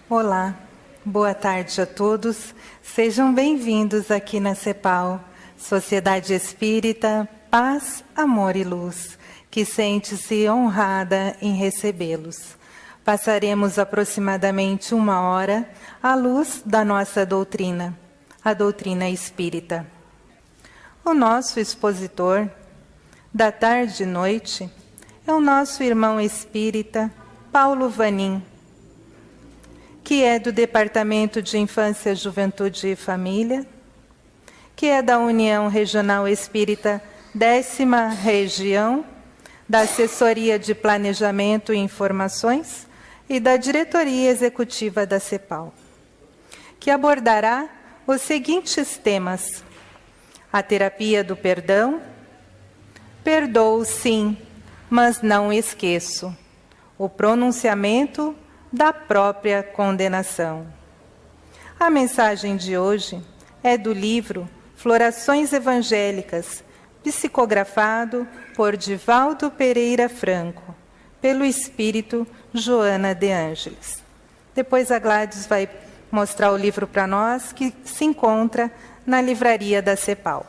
Olá, boa tarde a todos. Sejam bem-vindos aqui na CEPAL, Sociedade Espírita Paz, Amor e Luz, que sente-se honrada em recebê-los. Passaremos aproximadamente 1 hora à luz da nossa doutrina, a doutrina espírita. O nosso expositor da tarde e noite é o nosso irmão espírita Paulo Vanin, que é do Departamento de Infância, Juventude e Família, que é da União Regional Espírita 10ª Região, da Assessoria de Planejamento e Informações e da Diretoria Executiva da CEPAL, que abordará os seguintes temas: a terapia do perdão, perdoo sim, mas não esqueço, o pronunciamento da própria condenação. A mensagem de hoje é do livro Florações Evangélicas, psicografado por Divaldo Pereira Franco, pelo espírito Joana de Ângeles. Depois a Gladys vai mostrar o livro para nós, que se encontra na livraria da CEPAL.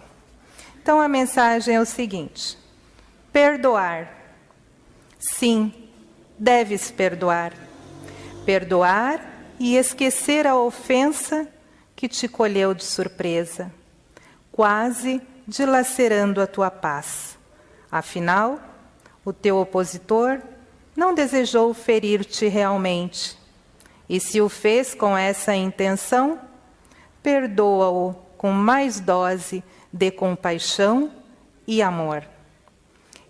Então a mensagem é o seguinte: perdoar. Sim, deves perdoar. Perdoar e esquecer a ofensa que te colheu de surpresa, quase dilacerando a tua paz. Afinal, o teu opositor não desejou ferir-te realmente, e se o fez com essa intenção, perdoa-o com mais dose de compaixão e amor.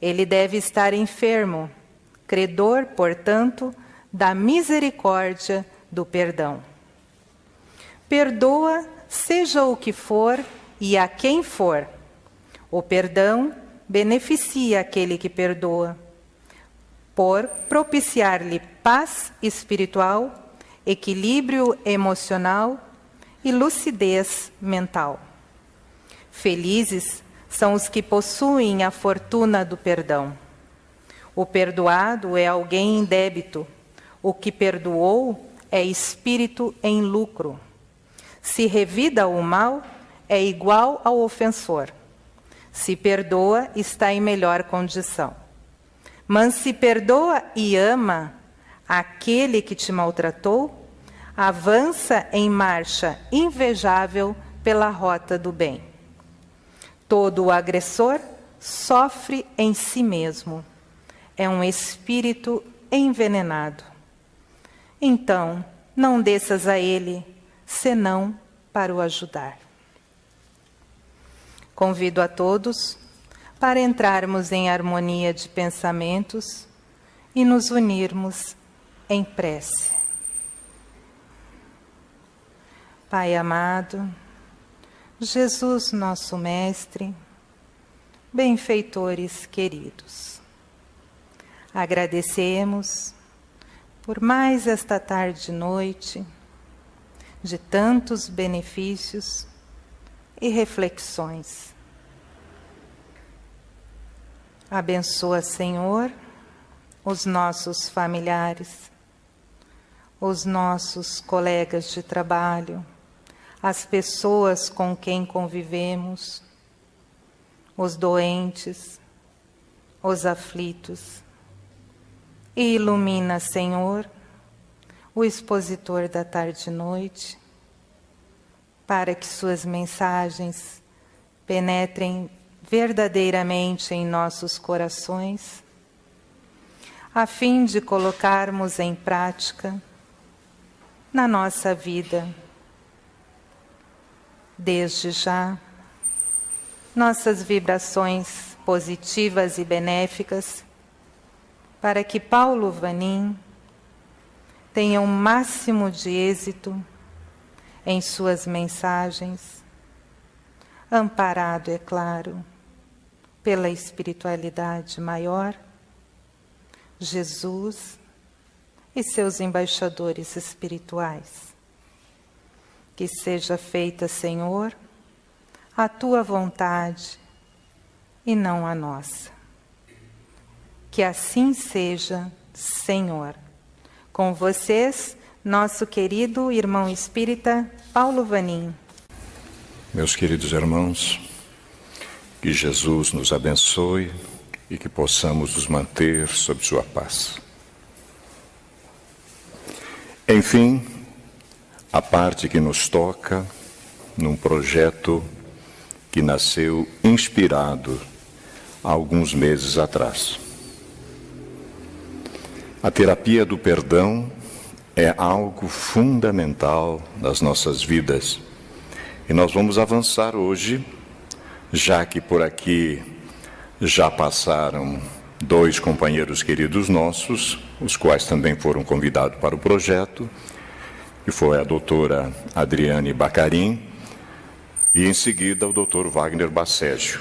Ele deve estar enfermo, credor, portanto, da misericórdia do perdão. Perdoa, seja o que for e a quem for. O perdão beneficia aquele que perdoa, por propiciar-lhe paz espiritual, equilíbrio emocional e lucidez mental. Felizes são os que possuem a fortuna do perdão. O perdoado é alguém em débito. O que perdoou é espírito em lucro. Se revida o mal, é igual ao ofensor. Se perdoa, está em melhor condição. Mas se perdoa e ama aquele que te maltratou, avança em marcha invejável pela rota do bem. Todo o agressor sofre em si mesmo. É um espírito envenenado. Então, não desças a ele, senão para o ajudar. Convido a todos para entrarmos em harmonia de pensamentos e nos unirmos em prece. Pai amado, Jesus nosso Mestre, benfeitores queridos, agradecemos por mais esta tarde e noite, de tantos benefícios e reflexões. Abençoa, Senhor, os nossos familiares, os nossos colegas de trabalho, as pessoas com quem convivemos, os doentes, os aflitos. E ilumina, Senhor, o expositor da tarde e noite, para que suas mensagens penetrem verdadeiramente em nossos corações, a fim de colocarmos em prática na nossa vida. Desde já, nossas vibrações positivas e benéficas, para que Paulo Vanin tenha o máximo de êxito em suas mensagens, amparado, é claro, pela espiritualidade maior, Jesus e seus embaixadores espirituais. Que seja feita, Senhor, a tua vontade e não a nossa. Que assim seja, Senhor. Com vocês, nosso querido irmão espírita Paulo Vanin. Meus queridos irmãos, que Jesus nos abençoe e que possamos nos manter sob sua paz. Enfim, a parte que nos toca num projeto que nasceu inspirado há alguns meses atrás. A terapia do perdão é algo fundamental nas nossas vidas. E nós vamos avançar hoje, já que por aqui já passaram 2 companheiros queridos nossos, os quais também foram convidados para o projeto, que foi a doutora Adriane Bacarin e em seguida o doutor Wagner Basségio.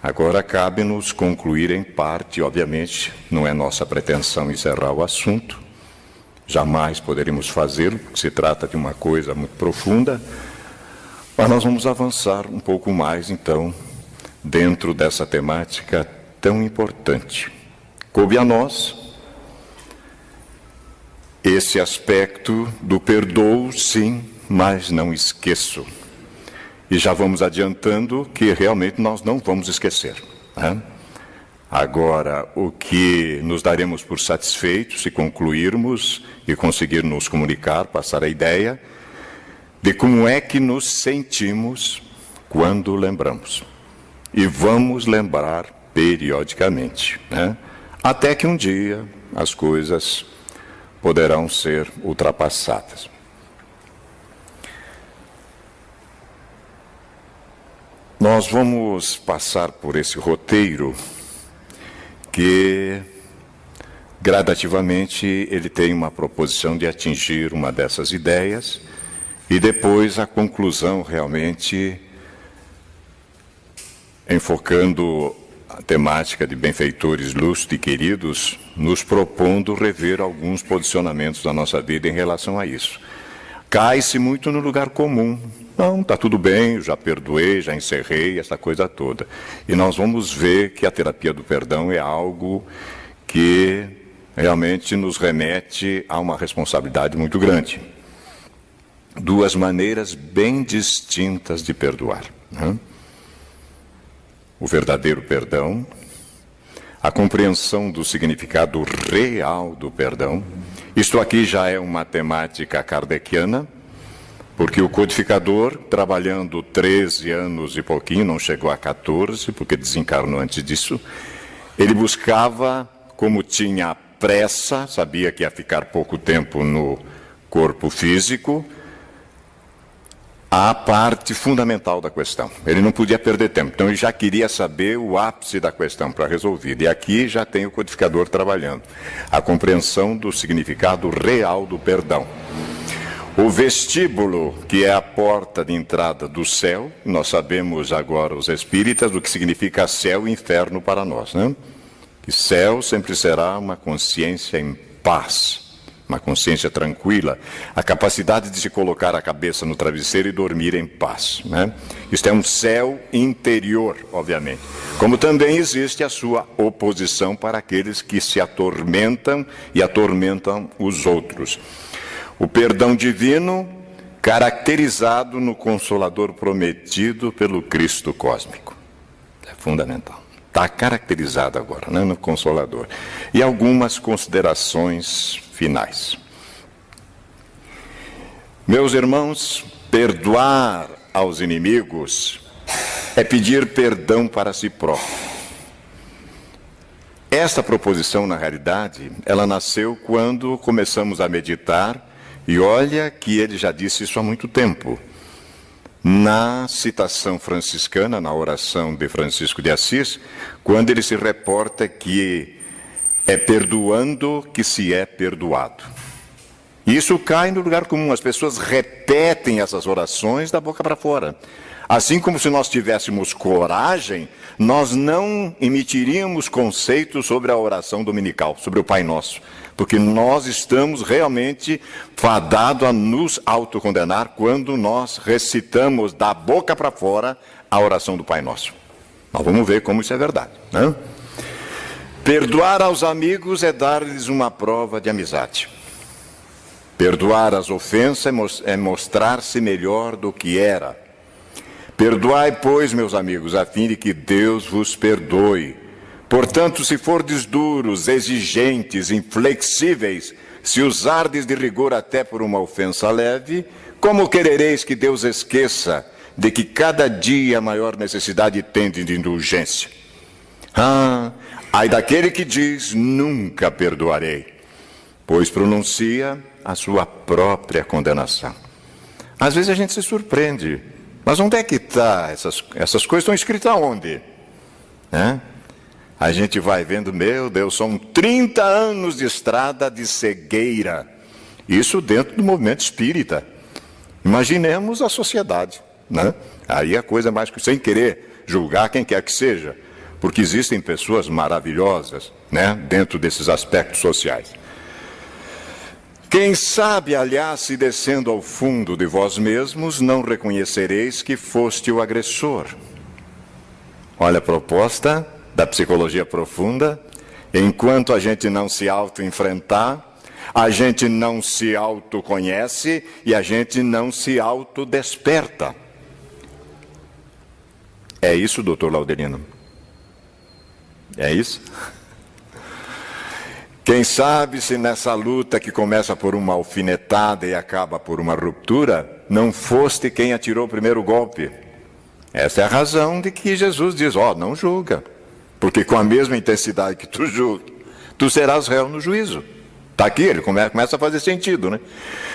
Agora cabe-nos concluir em parte, obviamente, não é nossa pretensão encerrar o assunto, jamais poderíamos fazê-lo, porque se trata de uma coisa muito profunda, mas nós vamos avançar um pouco mais, então, dentro dessa temática tão importante. Coube a nós esse aspecto do perdoo, sim, mas não esqueço. E já vamos adiantando que realmente nós não vamos esquecer, né? Agora, o que nos daremos por satisfeitos se concluirmos e conseguir nos comunicar, passar a ideia de como é que nos sentimos quando lembramos. E vamos lembrar periodicamente, né? Até que um dia as coisas poderão ser ultrapassadas. Nós vamos passar por esse roteiro que, gradativamente, ele tem uma proposição de atingir uma dessas ideias e depois a conclusão realmente enfocando a temática de benfeitores lúcidos e queridos, nos propondo rever alguns posicionamentos da nossa vida em relação a isso. Cai-se muito no lugar comum. Não, está tudo bem, já perdoei, já encerrei, essa coisa toda. E nós vamos ver que a terapia do perdão é algo que realmente nos remete a uma responsabilidade muito grande. 2 maneiras bem distintas de perdoar, né? O verdadeiro perdão, a compreensão do significado real do perdão. Isto aqui já é uma temática kardeciana, porque o codificador, trabalhando 13 anos e pouquinho, não chegou a 14, porque desencarnou antes disso, ele buscava, como tinha pressa, sabia que ia ficar pouco tempo no corpo físico, a parte fundamental da questão. Ele não podia perder tempo, então ele já queria saber o ápice da questão para resolver. E aqui já tem o codificador trabalhando. A compreensão do significado real do perdão. O vestíbulo, que é a porta de entrada do céu, nós sabemos agora, os espíritas, o que significa céu e inferno para nós, né? Que céu sempre será uma consciência em paz, uma consciência tranquila, a capacidade de se colocar a cabeça no travesseiro e dormir em paz, né? Isto é um céu interior, obviamente. Como também existe a sua oposição para aqueles que se atormentam e atormentam os outros. O perdão divino, caracterizado no Consolador prometido pelo Cristo cósmico. É fundamental. Está caracterizado agora, né, no Consolador. E algumas considerações finais. Meus irmãos, perdoar aos inimigos é pedir perdão para si próprio. Esta proposição, na realidade, ela nasceu quando começamos a meditar. E olha que ele já disse isso há muito tempo. Na citação franciscana, na oração de Francisco de Assis, quando ele se reporta que é perdoando que se é perdoado. Isso cai no lugar comum, as pessoas repetem essas orações da boca para fora. Assim como se nós tivéssemos coragem, nós não emitiríamos conceitos sobre a oração dominical, sobre o Pai Nosso. Porque nós estamos realmente fadados a nos autocondenar quando nós recitamos da boca para fora a oração do Pai Nosso. Nós vamos ver como isso é verdade, né? Perdoar aos amigos é dar-lhes uma prova de amizade. Perdoar as ofensas é mostrar-se melhor do que era. Perdoai, pois, meus amigos, a fim de que Deus vos perdoe. Portanto, se fordes duros, exigentes, inflexíveis, se usardes de rigor até por uma ofensa leve, como querereis que Deus esqueça de que cada dia maior necessidade tendes de indulgência? Ai daquele que diz, nunca perdoarei, pois pronuncia a sua própria condenação. Às vezes a gente se surpreende, mas onde é que está? Essas coisas estão escritas aonde? A gente vai vendo, meu Deus, são 30 anos de estrada de cegueira. Isso dentro do movimento espírita. Imaginemos a sociedade, né? Aí a coisa mais que sem querer julgar quem quer que seja, porque existem pessoas maravilhosas, né, dentro desses aspectos sociais. Quem sabe, aliás, se descendo ao fundo de vós mesmos, não reconhecereis que foste o agressor. Olha a proposta da psicologia profunda. Enquanto a gente não se auto-enfrentar, a gente não se autoconhece e a gente não se autodesperta. É isso, doutor Laudelino? É isso? Quem sabe se nessa luta que começa por uma alfinetada e acaba por uma ruptura, não foste quem atirou o primeiro golpe. Essa é a razão de que Jesus diz, não julga, porque com a mesma intensidade que tu julga, tu serás réu no juízo. Está aqui, ele começa a fazer sentido, né?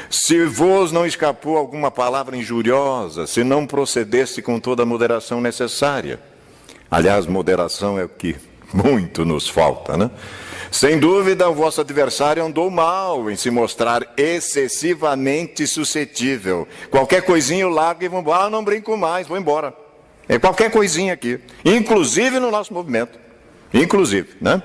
Se vos não escapou alguma palavra injuriosa, se não procedeste com toda a moderação necessária. Aliás, moderação é o que muito nos falta, né? Sem dúvida, o vosso adversário andou mal em se mostrar excessivamente suscetível. Qualquer coisinha eu largo e vou embora. Não brinco mais, vou embora. É qualquer coisinha aqui. Inclusive no nosso movimento. Inclusive, né?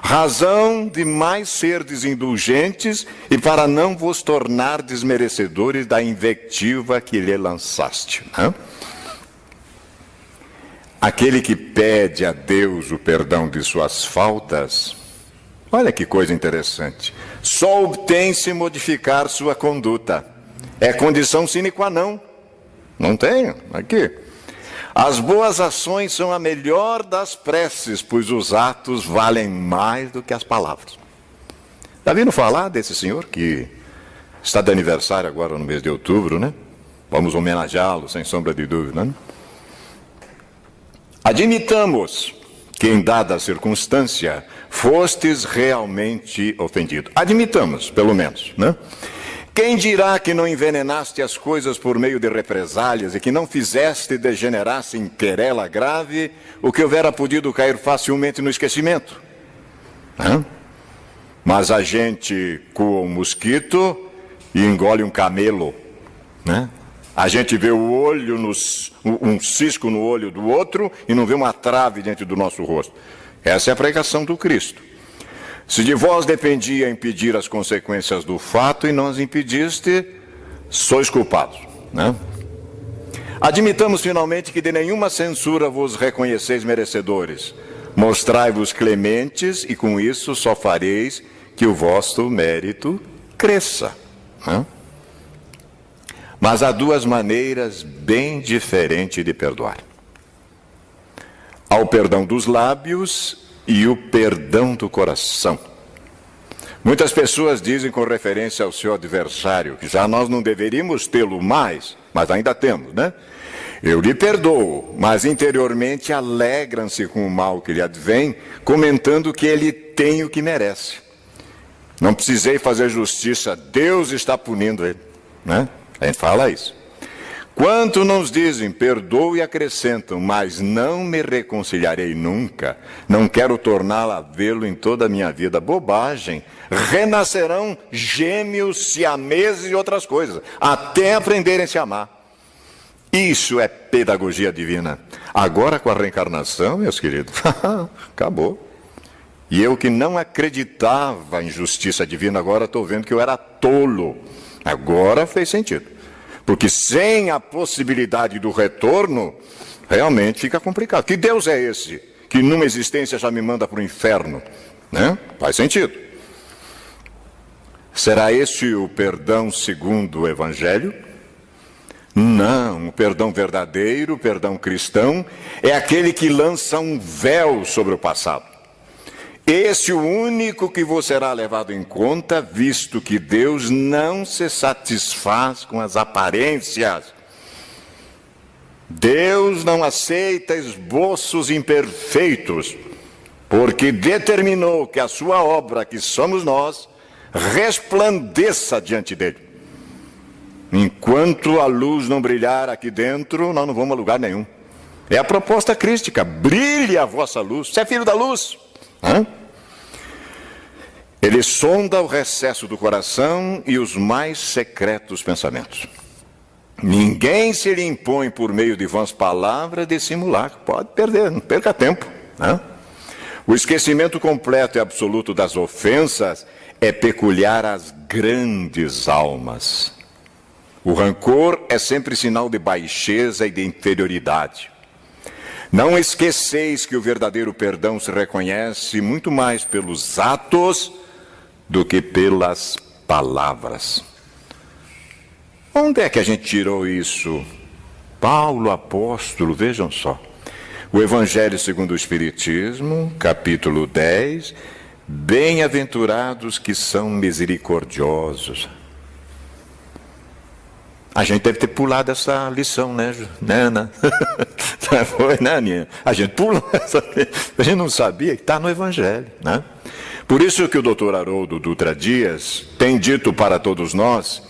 Razão de mais serdes indulgentes e para não vos tornar desmerecedores da invectiva que lhe lançaste, né? Aquele que pede a Deus o perdão de suas faltas, olha que coisa interessante, só obtém se modificar sua conduta. É condição sine qua non. Não tenho, aqui. As boas ações são a melhor das preces, pois os atos valem mais do que as palavras. Está vindo falar desse senhor que está de aniversário agora no mês de outubro, né? Vamos homenageá-lo, sem sombra de dúvida, né? Admitamos que em dada circunstância fostes realmente ofendido. Admitamos, pelo menos, né? Quem dirá que não envenenaste as coisas por meio de represálias e que não fizeste degenerasse em querela grave o que houvera podido cair facilmente no esquecimento? Mas a gente coa um mosquito e engole um camelo, né? A gente vê o olho, um cisco no olho do outro e não vê uma trave diante do nosso rosto. Essa é a pregação do Cristo. Se de vós dependia impedir as consequências do fato e não as impediste, sois culpados, né? Admitamos finalmente que de nenhuma censura vos reconheceis merecedores. Mostrai-vos clementes e com isso só fareis que o vosso mérito cresça, né? Mas há duas maneiras bem diferentes de perdoar. Há o perdão dos lábios e o perdão do coração. Muitas pessoas dizem com referência ao seu adversário, que já nós não deveríamos tê-lo mais, mas ainda temos, né? Eu lhe perdoo, mas interiormente alegram-se com o mal que lhe advém, comentando que ele tem o que merece. Não precisei fazer justiça, Deus está punindo ele, né? A gente fala isso. Quanto nos dizem, perdoo e acrescentam, mas não me reconciliarei nunca, não quero torná-la a vê-lo em toda a minha vida. Bobagem. Renascerão gêmeos, siameses e outras coisas, até aprenderem a se amar. Isso é pedagogia divina. Agora com a reencarnação, meus queridos, acabou. E eu que não acreditava em justiça divina, agora estou vendo que eu era tolo. Agora fez sentido. Porque sem a possibilidade do retorno, realmente fica complicado. Que Deus é esse que numa existência já me manda para o inferno? Né? Faz sentido. Será esse o perdão segundo o Evangelho? Não, o perdão verdadeiro, o perdão cristão, é aquele que lança um véu sobre o passado. Esse é o único que vos será levado em conta, visto que Deus não se satisfaz com as aparências. Deus não aceita esboços imperfeitos, porque determinou que a sua obra, que somos nós, resplandeça diante dele. Enquanto a luz não brilhar aqui dentro, nós não vamos a lugar nenhum. É a proposta crística: brilhe a vossa luz. Você é filho da luz? Ele sonda o recesso do coração e os mais secretos pensamentos. Ninguém se lhe impõe por meio de vãs palavras de simulacro. Pode perder, não perca tempo. O esquecimento completo e absoluto das ofensas é peculiar às grandes almas. O rancor é sempre sinal de baixeza e de inferioridade. Não esqueceis que o verdadeiro perdão se reconhece muito mais pelos atos do que pelas palavras. Onde é que a gente tirou isso? Paulo, apóstolo, vejam só. O Evangelho segundo o Espiritismo, capítulo 10. Bem-aventurados que são misericordiosos. A gente deve ter pulado essa lição, né, Ana? Foi, né, Aninha? A gente pulou essa lição. A gente não sabia que está no Evangelho, né? Por isso que o doutor Haroldo Dutra Dias tem dito para todos nós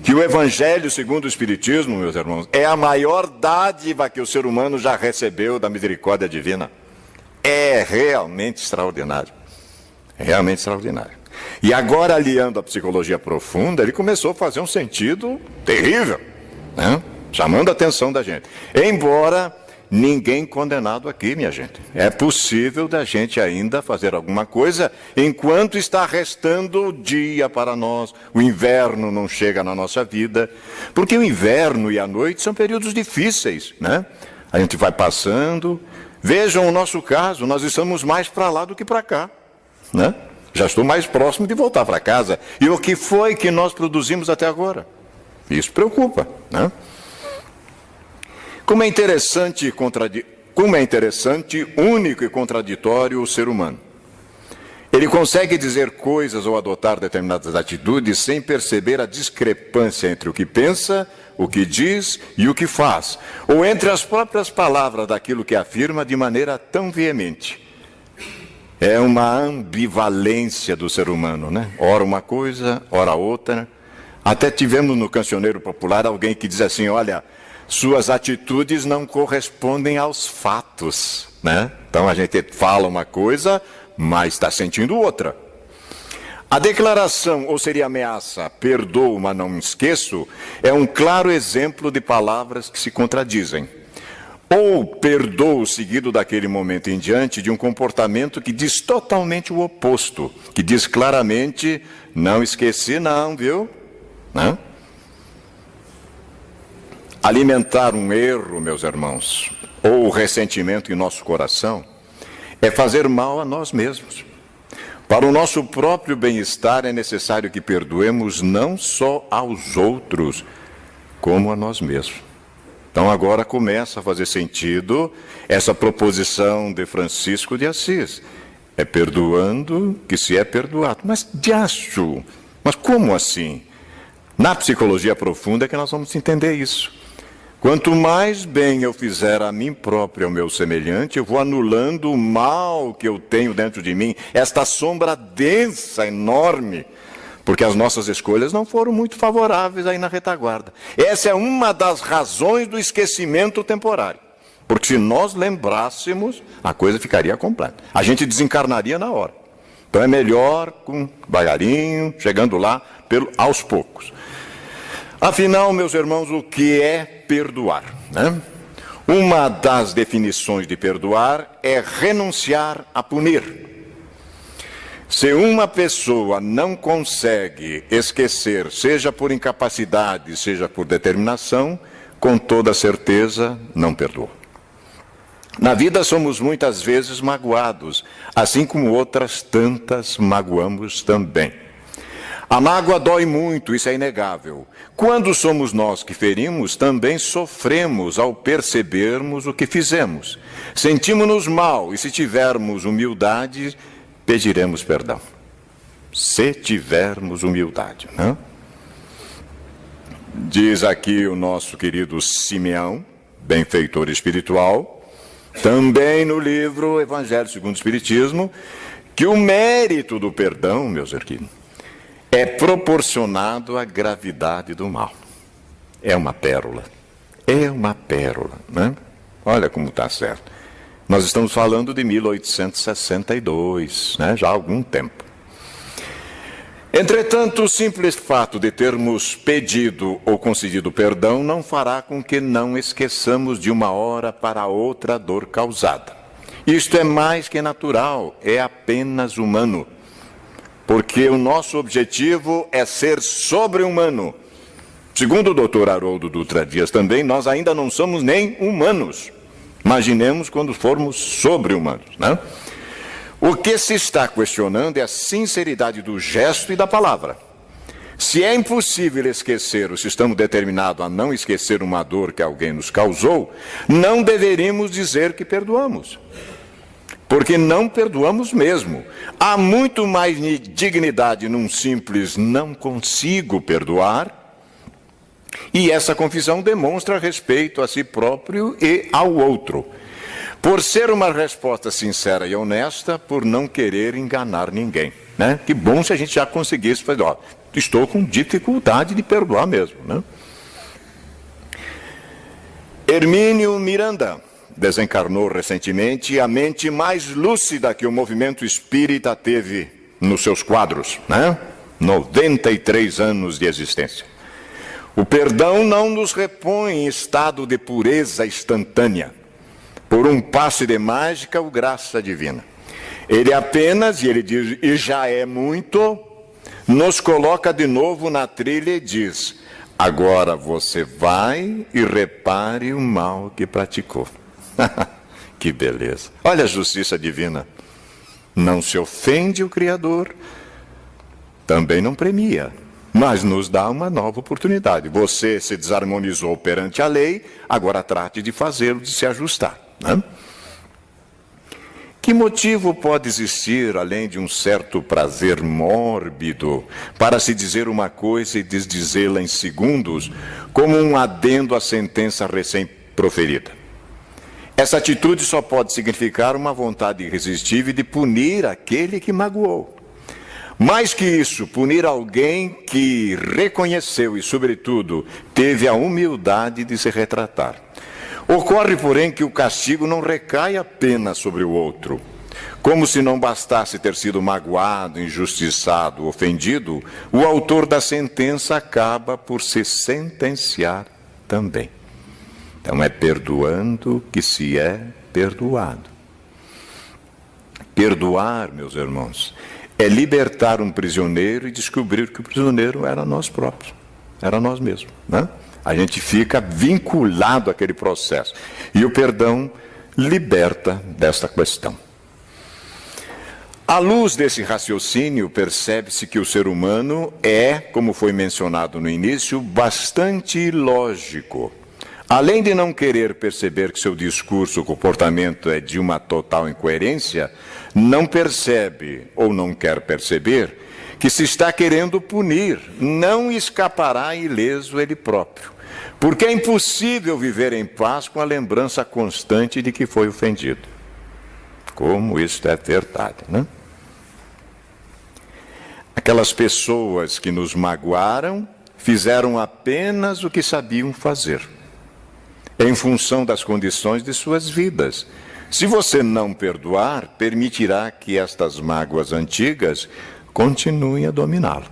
que o Evangelho segundo o Espiritismo, meus irmãos, é a maior dádiva que o ser humano já recebeu da misericórdia divina. É realmente extraordinário. Realmente extraordinário. E agora, aliando a psicologia profunda, ele começou a fazer um sentido terrível, né? Chamando a atenção da gente. Embora ninguém condenado aqui, minha gente. É possível da gente ainda fazer alguma coisa enquanto está restando o dia para nós. O inverno não chega na nossa vida, porque o inverno e a noite são períodos difíceis, né? A gente vai passando. Vejam o nosso caso, nós estamos mais para lá do que para cá, né? Já estou mais próximo de voltar para casa. E o que foi que nós produzimos até agora? Isso preocupa, né? Como é interessante, único e contraditório o ser humano. Ele consegue dizer coisas ou adotar determinadas atitudes sem perceber a discrepância entre o que pensa, o que diz e o que faz, ou entre as próprias palavras daquilo que afirma de maneira tão veemente. É uma ambivalência do ser humano, né? Ora uma coisa, ora outra. Até tivemos no Cancioneiro Popular alguém que diz assim: olha, suas atitudes não correspondem aos fatos, né? Então a gente fala uma coisa, mas está sentindo outra. A declaração, ou seria ameaça, perdoo, mas não me esqueço, é um claro exemplo de palavras que se contradizem. Ou perdoo seguido daquele momento em diante de um comportamento que diz totalmente o oposto, que diz claramente: não esqueci não, viu? Não? Alimentar um erro, meus irmãos, ou ressentimento em nosso coração, é fazer mal a nós mesmos. Para o nosso próprio bem-estar é necessário que perdoemos não só aos outros, como a nós mesmos. Então agora começa a fazer sentido essa proposição de Francisco de Assis. É perdoando que se é perdoado. Mas diacho, mas como assim? Na psicologia profunda é que nós vamos entender isso. Quanto mais bem eu fizer a mim próprio e ao meu semelhante, eu vou anulando o mal que eu tenho dentro de mim, esta sombra densa, enorme, porque as nossas escolhas não foram muito favoráveis aí na retaguarda. Essa é uma das razões do esquecimento temporário. Porque se nós lembrássemos, a coisa ficaria completa. A gente desencarnaria na hora. Então é melhor com devagarinho, chegando lá aos poucos. Afinal, meus irmãos, o que é perdoar, né? Uma das definições de perdoar é renunciar a punir. Se uma pessoa não consegue esquecer, seja por incapacidade, seja por determinação, com toda certeza não perdoa. Na vida somos muitas vezes magoados, assim como outras tantas magoamos também. A mágoa dói muito, isso é inegável. Quando somos nós que ferimos, também sofremos ao percebermos o que fizemos. Sentimos-nos mal e, se tivermos humildade, pediremos perdão. Se tivermos humildade, né? Diz aqui o nosso querido Simeão, benfeitor espiritual, também no livro Evangelho segundo o Espiritismo, que o mérito do perdão, meus irmãos, é proporcionado à gravidade do mal. É uma pérola. É uma pérola, né? Olha como está certo. Nós estamos falando de 1862, né? Já há algum tempo. Entretanto, o simples fato de termos pedido ou concedido perdão não fará com que não esqueçamos de uma hora para outra a dor causada. Isto é mais que natural, é apenas humano. Porque o nosso objetivo é ser sobre-humano. Segundo o Dr. Haroldo Dutra Dias também, nós ainda não somos nem humanos. Imaginemos quando formos sobre-humanos, né? O que se está questionando é a sinceridade do gesto e da palavra. Se é impossível esquecer, ou se estamos determinados a não esquecer uma dor que alguém nos causou, não deveríamos dizer que perdoamos. Porque não perdoamos mesmo. Há muito mais dignidade num simples não consigo perdoar. E essa confissão demonstra respeito a si próprio e ao outro. Por ser uma resposta sincera e honesta, por não querer enganar ninguém, né? Que bom se a gente já conseguisse fazer, ó, estou com dificuldade de perdoar mesmo, né? Hermínio Miranda desencarnou recentemente, a mente mais lúcida que o movimento espírita teve nos seus quadros, né? 93 anos de existência. O perdão não nos repõe em estado de pureza instantânea, por um passe de mágica ou graça divina. Ele apenas, e ele diz, e já é muito, nos coloca de novo na trilha e diz, agora você vai e repare o mal que praticou. Que beleza. Olha a justiça divina. Não se ofende o Criador, também não premia, mas nos dá uma nova oportunidade. Você se desarmonizou perante a lei, agora trate de fazê-lo, de se ajustar, né? Que motivo pode existir, além de um certo prazer mórbido, para se dizer uma coisa e desdizê-la em segundos, como um adendo à sentença recém-proferida? Essa atitude só pode significar uma vontade irresistível de punir aquele que magoou. Mais que isso, punir alguém que reconheceu e, sobretudo, teve a humildade de se retratar. Ocorre, porém, que o castigo não recai apenas sobre o outro. Como se não bastasse ter sido magoado, injustiçado, ofendido, o autor da sentença acaba por se sentenciar também. Então é perdoando que se é perdoado. Perdoar, meus irmãos, é libertar um prisioneiro e descobrir que o prisioneiro era nós próprios, era nós mesmos, né? A gente fica vinculado àquele processo. E o perdão liberta desta questão. À luz desse raciocínio, percebe-se que o ser humano é, como foi mencionado no início, bastante ilógico. Além de não querer perceber que seu discurso ou comportamento é de uma total incoerência, não percebe ou não quer perceber que se está querendo punir, não escapará ileso ele próprio. Porque é impossível viver em paz com a lembrança constante de que foi ofendido. Como isso é verdade, né? Aquelas pessoas que nos magoaram fizeram apenas o que sabiam fazer, em função das condições de suas vidas. Se você não perdoar, permitirá que estas mágoas antigas continuem a dominá-lo.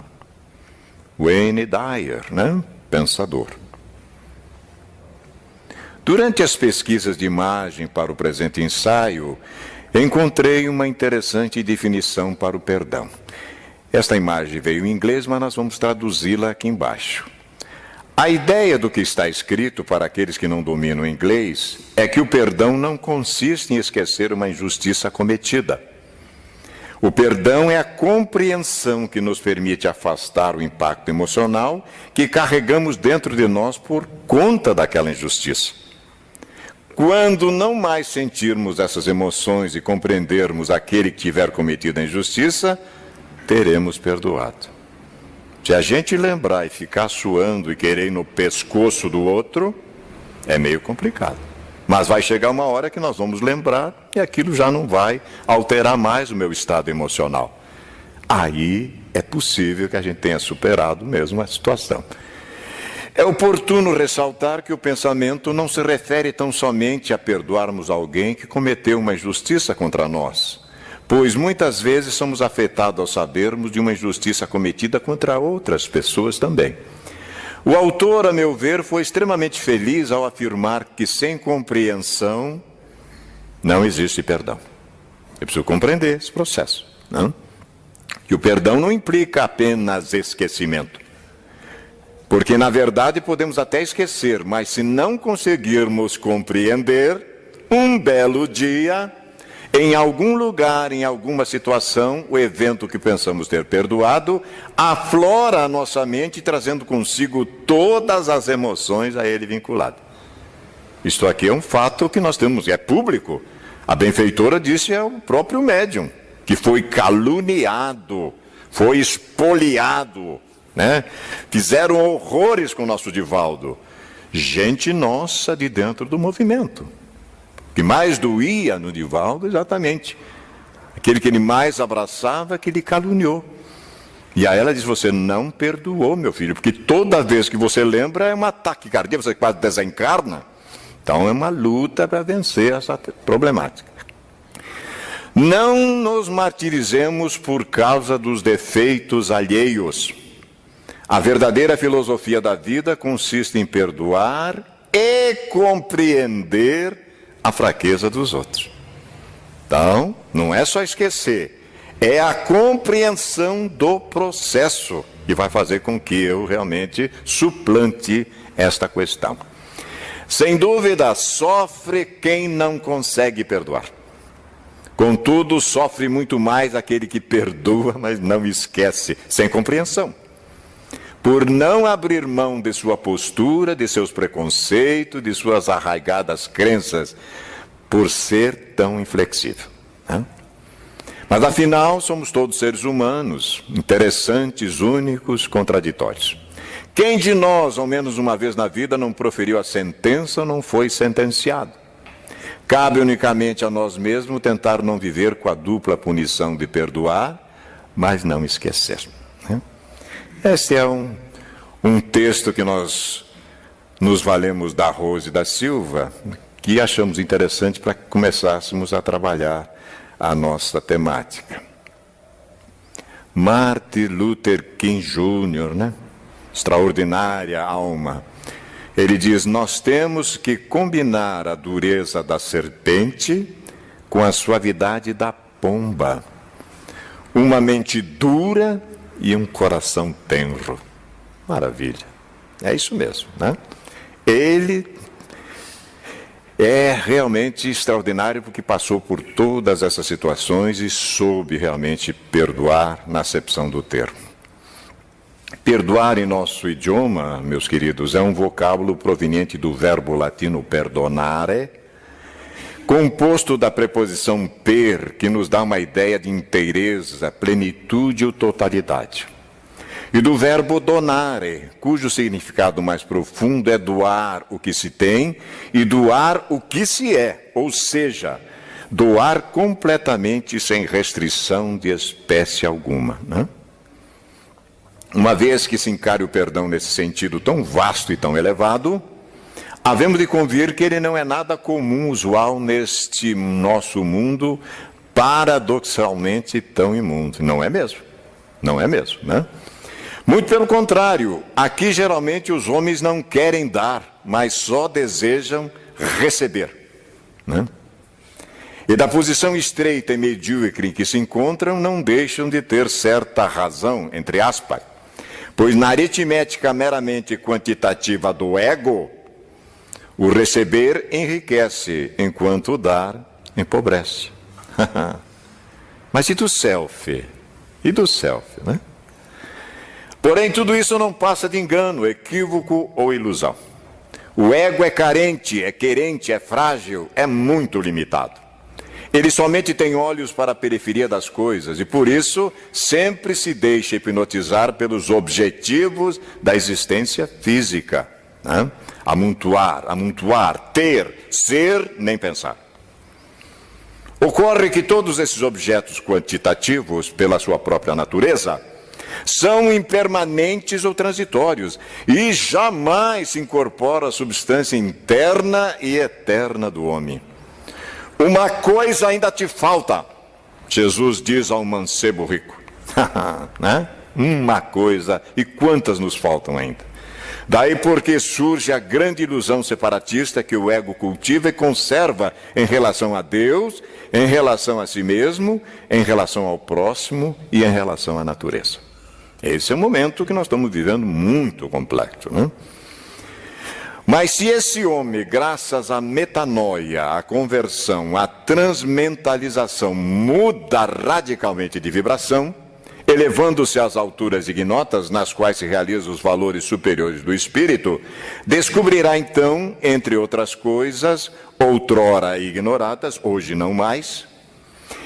Wayne Dyer, né? Pensador. Durante as pesquisas de imagem para o presente ensaio, encontrei uma interessante definição para o perdão. Esta imagem veio em inglês, mas nós vamos traduzi-la aqui embaixo. A ideia do que está escrito, para aqueles que não dominam o inglês, é que o perdão não consiste em esquecer uma injustiça cometida. O perdão é a compreensão que nos permite afastar o impacto emocional que carregamos dentro de nós por conta daquela injustiça. Quando não mais sentirmos essas emoções e compreendermos aquele que tiver cometido a injustiça, teremos perdoado. Se a gente lembrar e ficar suando e querer ir no pescoço do outro, é meio complicado. Mas vai chegar uma hora que nós vamos lembrar e aquilo já não vai alterar mais o meu estado emocional. Aí é possível que a gente tenha superado mesmo a situação. É oportuno ressaltar que o pensamento não se refere tão somente a perdoarmos alguém que cometeu uma injustiça contra nós, pois muitas vezes somos afetados ao sabermos de uma injustiça cometida contra outras pessoas também. O autor, a meu ver, foi extremamente feliz ao afirmar que sem compreensão não existe perdão. Eu preciso compreender esse processo, não? Que o perdão não implica apenas esquecimento. Porque, na verdade, podemos até esquecer, mas se não conseguirmos compreender, um belo dia, em algum lugar, em alguma situação, o evento que pensamos ter perdoado aflora a nossa mente, trazendo consigo todas as emoções a ele vinculadas. Isto aqui é um fato que nós temos, é público. A benfeitora disse é o próprio médium, que foi caluniado, foi espoliado, né? Fizeram horrores com o nosso Divaldo. Gente nossa de dentro do movimento. O que mais doía no Divaldo, exatamente. Aquele que ele mais abraçava, que ele caluniou. E aí ela diz, você não perdoou, meu filho, porque toda vez que você lembra é um ataque cardíaco, você quase desencarna. Então é uma luta para vencer essa problemática. Não nos martirizemos por causa dos defeitos alheios. A verdadeira filosofia da vida consiste em perdoar e compreender a fraqueza dos outros. Então, não é só esquecer, é a compreensão do processo que vai fazer com que eu realmente suplante esta questão. Sem dúvida, sofre quem não consegue perdoar. Contudo, sofre muito mais aquele que perdoa, mas não esquece, sem compreensão. Por não abrir mão de sua postura, de seus preconceitos, de suas arraigadas crenças, por ser tão inflexível. Né? Mas afinal, somos todos seres humanos, interessantes, únicos, contraditórios. Quem de nós, ao menos uma vez na vida, não proferiu a sentença ou não foi sentenciado? Cabe unicamente a nós mesmos tentar não viver com a dupla punição de perdoar, mas não esquecer. Né? Este é um texto que nós nos valemos da Rose da Silva, que achamos interessante para que começássemos a trabalhar a nossa temática. Martin Luther King Jr., né? Extraordinária alma. Ele diz, nós temos que combinar a dureza da serpente com a suavidade da pomba. Uma mente dura e um coração tenro. Maravilha. É isso mesmo, né? Ele é realmente extraordinário porque passou por todas essas situações e soube realmente perdoar na acepção do termo. Perdoar em nosso idioma, meus queridos, é um vocábulo proveniente do verbo latino perdonare, composto da preposição per, que nos dá uma ideia de inteireza, plenitude ou totalidade. E do verbo donare, cujo significado mais profundo é doar o que se tem e doar o que se é, ou seja, doar completamente sem restrição de espécie alguma. Né? Uma vez que se encare o perdão nesse sentido tão vasto e tão elevado, havemos de convir que ele não é nada comum, usual neste nosso mundo paradoxalmente tão imundo. Não é mesmo? Não é mesmo, né? Muito pelo contrário, aqui geralmente os homens não querem dar, mas só desejam receber. Né? E da posição estreita e medíocre em que se encontram, não deixam de ter certa razão, entre aspas, pois na aritmética meramente quantitativa do ego, o receber enriquece, enquanto o dar empobrece. Mas e do self? E do self, né? Porém, tudo isso não passa de engano, equívoco ou ilusão. O ego é carente, é querente, é frágil, é muito limitado. Ele somente tem olhos para a periferia das coisas e, por isso, sempre se deixa hipnotizar pelos objetivos da existência física, né? Amontoar, ter, ser, nem pensar. Ocorre que todos esses objetos quantitativos, pela sua própria natureza, são impermanentes ou transitórios e jamais se incorpora a substância interna e eterna do homem. Uma coisa ainda te falta, Jesus diz ao mancebo rico. Né? Uma coisa, e quantas nos faltam ainda? Daí porque surge a grande ilusão separatista que o ego cultiva e conserva em relação a Deus, em relação a si mesmo, em relação ao próximo e em relação à natureza. Esse é um momento que nós estamos vivendo muito complexo, né? Mas se esse homem, graças à metanoia, à conversão, à transmentalização, muda radicalmente de vibração, elevando-se às alturas ignotas, nas quais se realizam os valores superiores do espírito, descobrirá então, entre outras coisas, outrora ignoradas, hoje não mais,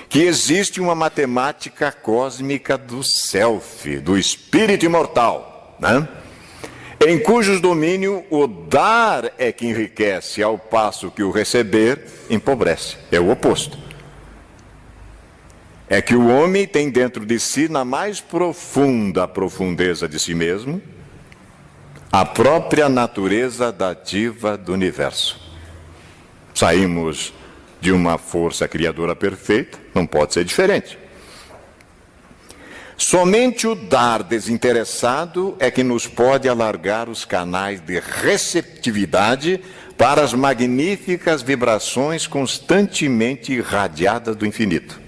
que existe uma matemática cósmica do self, do espírito imortal, né? Em cujos domínio o dar é que enriquece, ao passo que o receber empobrece. É o oposto. É que o homem tem dentro de si, na mais profunda profundeza de si mesmo, a própria natureza dativa do universo. Saímos de uma força criadora perfeita, não pode ser diferente. Somente o dar desinteressado é que nos pode alargar os canais de receptividade para as magníficas vibrações constantemente irradiadas do infinito.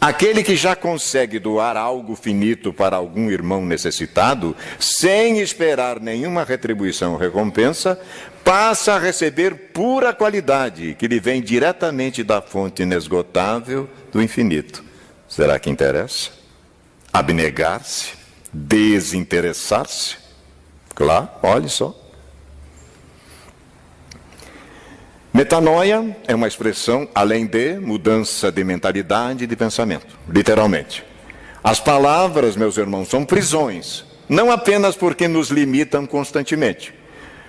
Aquele que já consegue doar algo finito para algum irmão necessitado, sem esperar nenhuma retribuição ou recompensa, passa a receber pura qualidade, que lhe vem diretamente da fonte inesgotável do infinito. Será que interessa? Abnegar-se? Desinteressar-se? Claro, olhe só. Metanoia é uma expressão, além de mudança de mentalidade e de pensamento, literalmente. As palavras, meus irmãos, são prisões, não apenas porque nos limitam constantemente,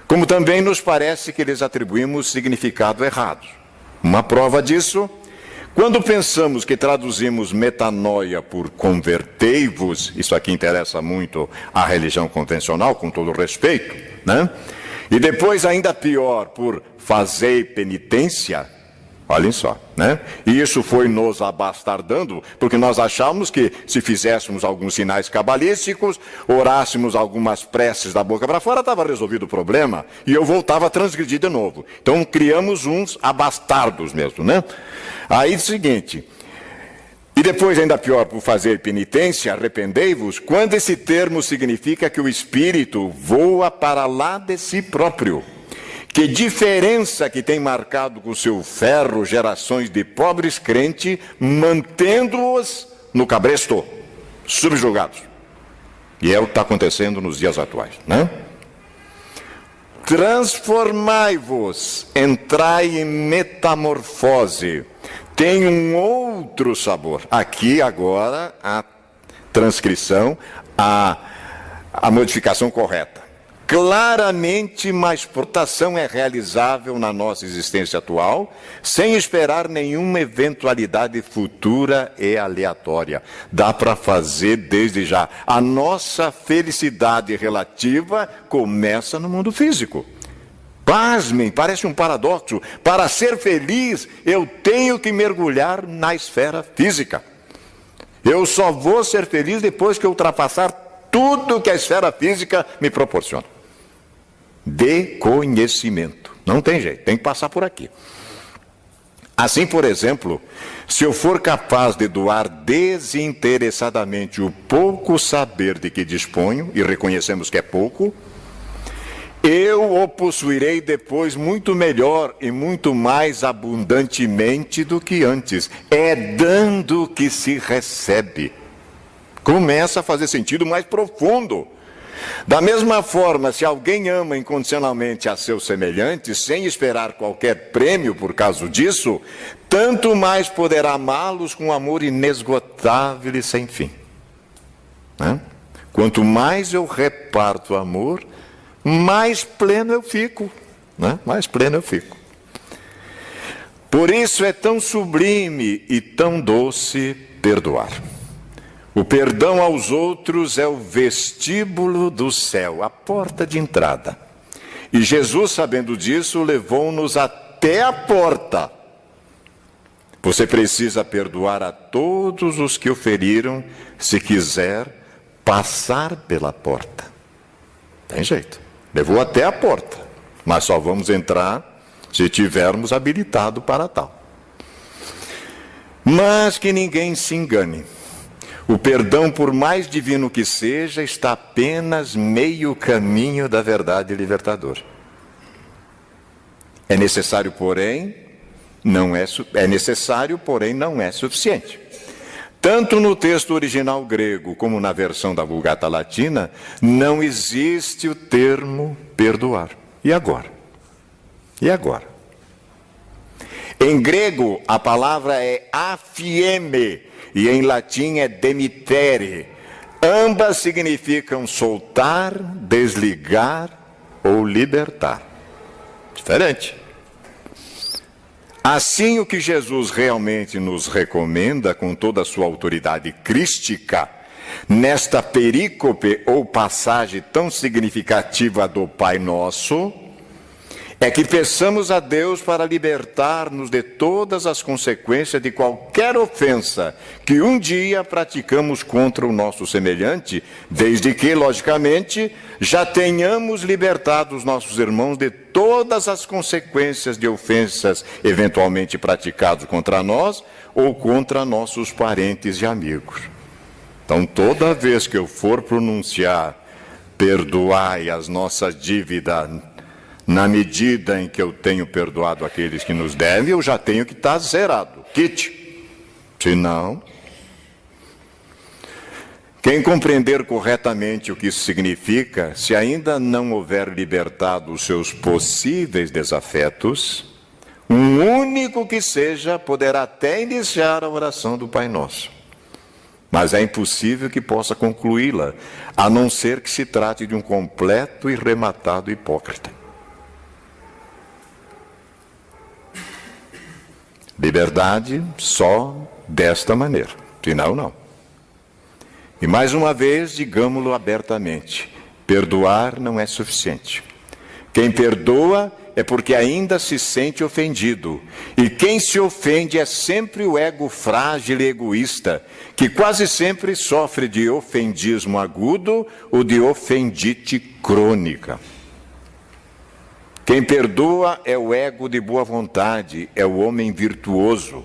como também nos parece que lhes atribuímos significado errado. Uma prova disso, quando pensamos que traduzimos metanoia por convertei-vos, isso aqui interessa muito à religião convencional, com todo respeito, né? E depois, ainda pior, por fazei penitência, olhem só, né? E isso foi nos abastardando, porque nós achamos que se fizéssemos alguns sinais cabalísticos, orássemos algumas preces da boca para fora, estava resolvido o problema, e eu voltava a transgredir de novo. Então criamos uns abastardos mesmo, né? Aí o seguinte, e depois ainda pior, por fazer penitência, arrependei-vos, quando esse termo significa que o espírito voa para lá de si próprio. Que diferença que tem marcado com o seu ferro gerações de pobres crentes, mantendo-os no cabresto, subjugados. E é o que está acontecendo nos dias atuais, né? Transformai-vos, entrai em metamorfose. Tem um outro sabor. Aqui agora a transcrição, a modificação correta. Claramente, mais protação é realizável na nossa existência atual, sem esperar nenhuma eventualidade futura e aleatória. Dá para fazer desde já. A nossa felicidade relativa começa no mundo físico. Pasmem, parece um paradoxo. Para ser feliz, eu tenho que mergulhar na esfera física. Eu só vou ser feliz depois que eu ultrapassar tudo que a esfera física me proporciona. De conhecimento. Não tem jeito, tem que passar por aqui. Assim, por exemplo, se eu for capaz de doar desinteressadamente o pouco saber de que disponho, e reconhecemos que é pouco, eu o possuirei depois muito melhor e muito mais abundantemente do que antes. É dando que se recebe. Começa a fazer sentido mais profundo. Da mesma forma, se alguém ama incondicionalmente a seus semelhantes, sem esperar qualquer prêmio por causa disso, tanto mais poderá amá-los com amor inesgotável e sem fim. Quanto mais eu reparto amor, mais pleno eu fico. Mais pleno eu fico. Por isso é tão sublime e tão doce perdoar. O perdão aos outros é o vestíbulo do céu, a porta de entrada. E Jesus, sabendo disso, levou-nos até a porta. Você precisa perdoar a todos os que o feriram, se quiser passar pela porta. Tem jeito. Levou até a porta, mas só vamos entrar se tivermos habilitado para tal. Mas que ninguém se engane. O perdão, por mais divino que seja, está apenas meio caminho da verdade libertadora. É necessário, porém, não é suficiente. Tanto no texto original grego como na versão da Vulgata Latina, não existe o termo perdoar. E agora? E agora? Em grego, a palavra é aphieme, e em latim é demitere. Ambas significam soltar, desligar ou libertar. Diferente. Assim, o que Jesus realmente nos recomenda, com toda a sua autoridade crística, nesta perícope ou passagem tão significativa do Pai Nosso, é que peçamos a Deus para libertar-nos de todas as consequências de qualquer ofensa que um dia praticamos contra o nosso semelhante, desde que, logicamente, já tenhamos libertado os nossos irmãos de todas as consequências de ofensas eventualmente praticadas contra nós ou contra nossos parentes e amigos. Então, toda vez que eu for pronunciar, perdoai as nossas dívidas, na medida em que eu tenho perdoado aqueles que nos devem, eu já tenho que estar zerado, quite. Se não, quem compreender corretamente o que isso significa, se ainda não houver libertado os seus possíveis desafetos, um único que seja, poderá até iniciar a oração do Pai Nosso. Mas é impossível que possa concluí-la, a não ser que se trate de um completo e rematado hipócrita. Liberdade só desta maneira, senão não. E mais uma vez, digamo-lo abertamente, perdoar não é suficiente. Quem perdoa é porque ainda se sente ofendido. E quem se ofende é sempre o ego frágil e egoísta, que quase sempre sofre de ofendismo agudo ou de ofendite crônica. Quem perdoa é o ego de boa vontade, é o homem virtuoso.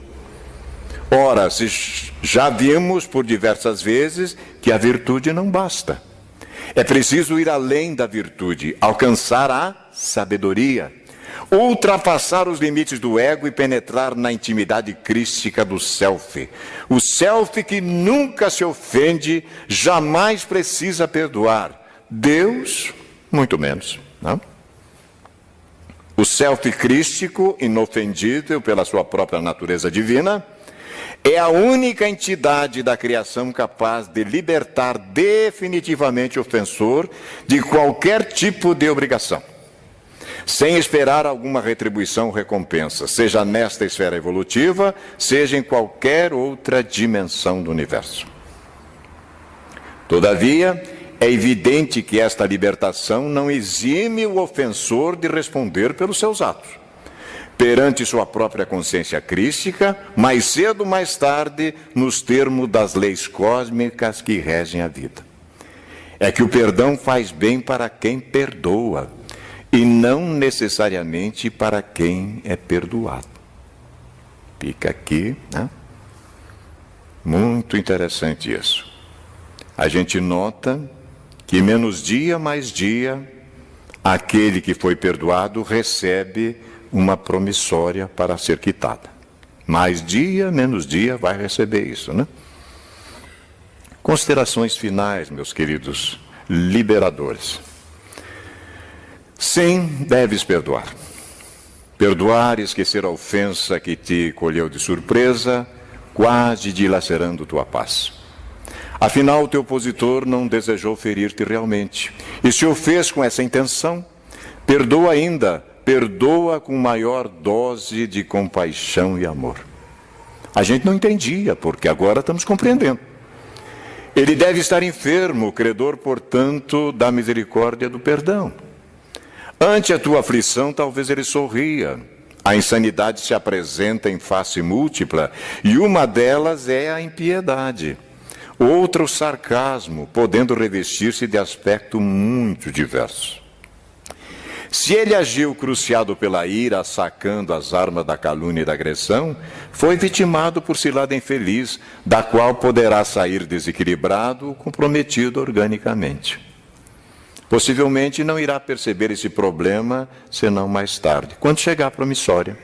Ora, se já vimos por diversas vezes que a virtude não basta. É preciso ir além da virtude, alcançar a sabedoria, ultrapassar os limites do ego e penetrar na intimidade crística do self. O self que nunca se ofende, jamais precisa perdoar. Deus, muito menos, não? O self crístico, inofendível pela sua própria natureza divina, é a única entidade da criação capaz de libertar definitivamente o ofensor de qualquer tipo de obrigação, sem esperar alguma retribuição ou recompensa, seja nesta esfera evolutiva, seja em qualquer outra dimensão do universo. Todavia, é evidente que esta libertação não exime o ofensor de responder pelos seus atos. Perante sua própria consciência crística, mais cedo ou mais tarde, nos termos das leis cósmicas que regem a vida. É que o perdão faz bem para quem perdoa, e não necessariamente para quem é perdoado. Fica aqui, né? Muito interessante isso. A gente nota que menos dia mais dia, aquele que foi perdoado recebe uma promissória para ser quitada. Mais dia, menos dia, vai receber isso, né? Considerações finais, meus queridos liberadores. Sim, deves perdoar. Perdoar e esquecer a ofensa que te colheu de surpresa, quase dilacerando tua paz. Afinal, o teu opositor não desejou ferir-te realmente. E se o fez com essa intenção, perdoa ainda, perdoa com maior dose de compaixão e amor. A gente não entendia, porque agora estamos compreendendo. Ele deve estar enfermo, credor, portanto, da misericórdia do perdão. Ante a tua aflição, talvez ele sorria. A insanidade se apresenta em face múltipla, e uma delas é a impiedade. Outra, o sarcasmo, podendo revestir-se de aspecto muito diverso. Se ele agiu cruciado pela ira, sacando as armas da calúnia e da agressão, foi vitimado por cilada infeliz, da qual poderá sair desequilibrado, comprometido organicamente. Possivelmente não irá perceber esse problema, senão mais tarde. Quando chegar a promissória,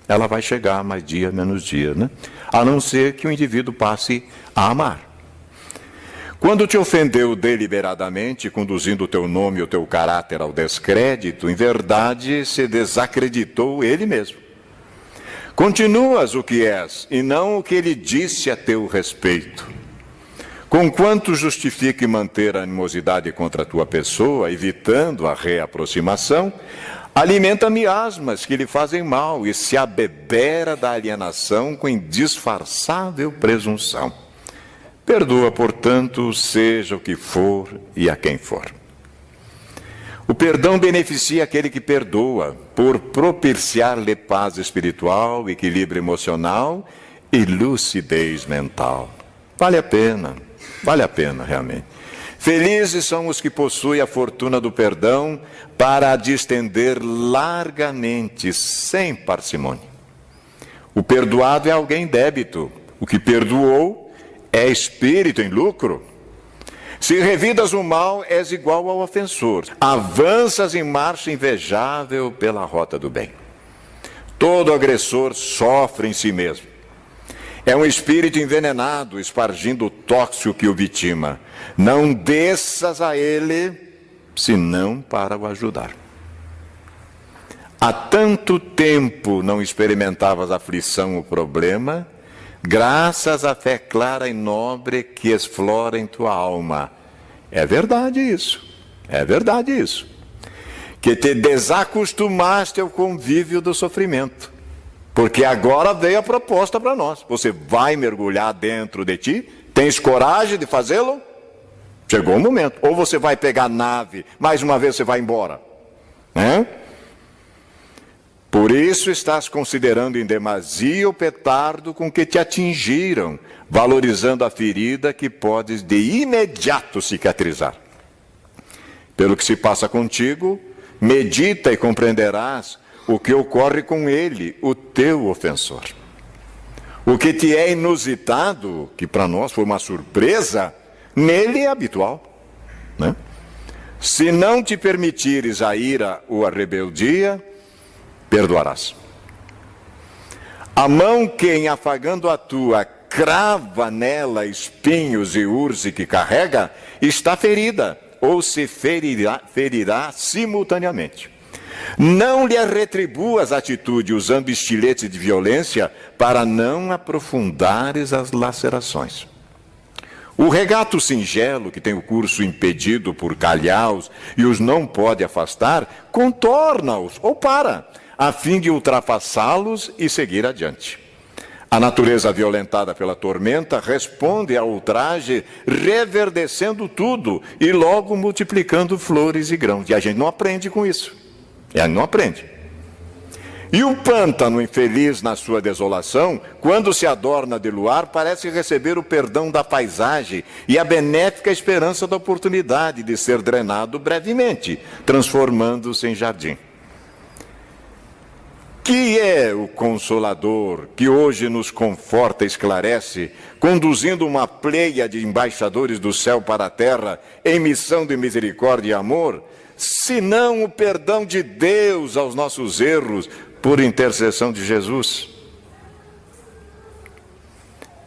ela vai chegar mais dia, menos dia, né? A não ser que o indivíduo passe a amar. Quando te ofendeu deliberadamente, conduzindo o teu nome e o teu caráter ao descrédito, em verdade se desacreditou ele mesmo. Continuas o que és, e não o que ele disse a teu respeito. Conquanto justifique manter a animosidade contra a tua pessoa, evitando a reaproximação, alimenta miasmas que lhe fazem mal e se abebera da alienação com indisfarçável presunção. Perdoa, portanto, seja o que for e a quem for. O perdão beneficia aquele que perdoa, por propiciar-lhe paz espiritual, equilíbrio emocional e lucidez mental. Vale a pena realmente. Felizes são os que possuem a fortuna do perdão para a distender largamente, sem parcimônia. O perdoado é alguém débito, o que perdoou é espírito em lucro. Se revidas o mal, és igual ao ofensor. Avanças em marcha invejável pela rota do bem. Todo agressor sofre em si mesmo. É um espírito envenenado, espargindo o tóxico que o vitima. Não desças a ele, senão para o ajudar. Há tanto tempo não experimentavas aflição ou problema, graças à fé clara e nobre que explora em tua alma. É verdade isso. Que te desacostumaste ao convívio do sofrimento. Porque agora veio a proposta para nós. Você vai mergulhar dentro de ti? Tens coragem de fazê-lo? Chegou o momento. Ou você vai pegar a nave, mais uma vez você vai embora. Por isso estás considerando em demasia o petardo com que te atingiram, valorizando a ferida que podes de imediato cicatrizar. Pelo que se passa contigo, medita e compreenderás o que ocorre com ele, o teu ofensor. O que te é inusitado, que para nós foi uma surpresa, nele é habitual, né? Se não te permitires a ira ou a rebeldia, perdoarás. A mão que, em afagando a tua, crava nela espinhos e urze que carrega, está ferida, ou se ferirá simultaneamente. Não lhe retribuas a atitude usando estilete de violência para não aprofundares as lacerações. O regato singelo, que tem o curso impedido por calhaus e os não pode afastar, contorna-os ou para, a fim de ultrapassá-los e seguir adiante. A natureza violentada pela tormenta responde ao ultraje, reverdecendo tudo e logo multiplicando flores e grãos. E a gente não aprende com isso. E o pântano infeliz na sua desolação, quando se adorna de luar, parece receber o perdão da paisagem e a benéfica esperança da oportunidade de ser drenado brevemente, transformando-se em jardim. Que é o Consolador que hoje nos conforta e esclarece, conduzindo uma pleia de embaixadores do céu para a terra em missão de misericórdia e amor, senão o perdão de Deus aos nossos erros por intercessão de Jesus?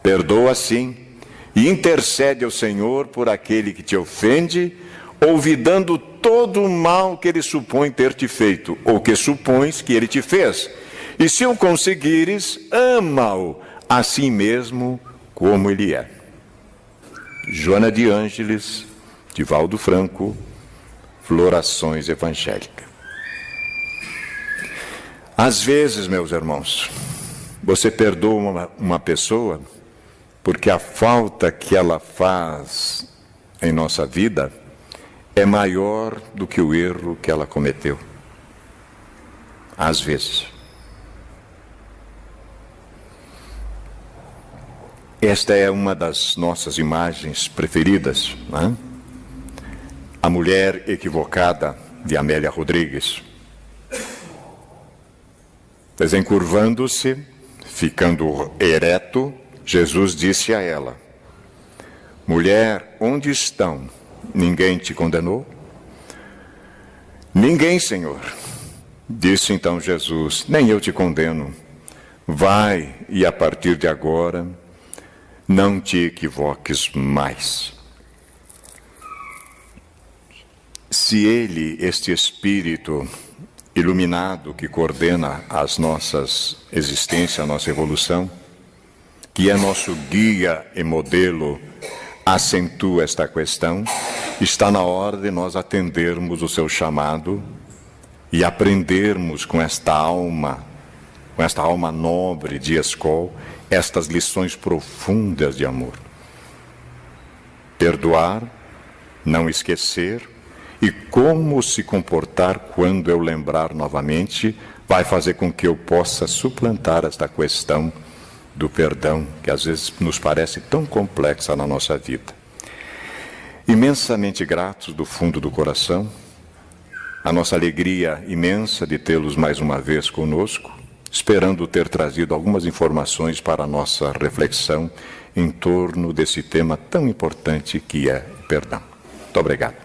Perdoa sim e intercede ao Senhor por aquele que te ofende, olvidando todo o mal que ele supõe ter te feito, ou que supões que ele te fez. E se o conseguires, ama-o assim mesmo como ele é. Joana de Ângeles, Divaldo Franco, Florações Evangélicas. Às vezes, meus irmãos, você perdoa uma pessoa porque a falta que ela faz em nossa vida é maior do que o erro que ela cometeu. Às vezes. Esta é uma das nossas imagens preferidas, não é? A mulher equivocada de Amélia Rodrigues. Desencurvando-se, ficando ereto, Jesus disse a ela: mulher, onde estão? Ninguém te condenou? Ninguém, Senhor. Disse então Jesus: nem eu te condeno. Vai e a partir de agora não te equivoques mais. Se ele, este Espírito iluminado que coordena as nossas existências, a nossa evolução, que é nosso guia e modelo, acentua esta questão, está na hora de nós atendermos o seu chamado e aprendermos com esta alma nobre de Escol, estas lições profundas de amor. Perdoar, não esquecer, e como se comportar quando eu lembrar novamente, vai fazer com que eu possa suplantar esta questão do perdão, que às vezes nos parece tão complexa na nossa vida. Imensamente gratos do fundo do coração, a nossa alegria imensa de tê-los mais uma vez conosco, esperando ter trazido algumas informações para a nossa reflexão em torno desse tema tão importante que é o perdão. Muito obrigado.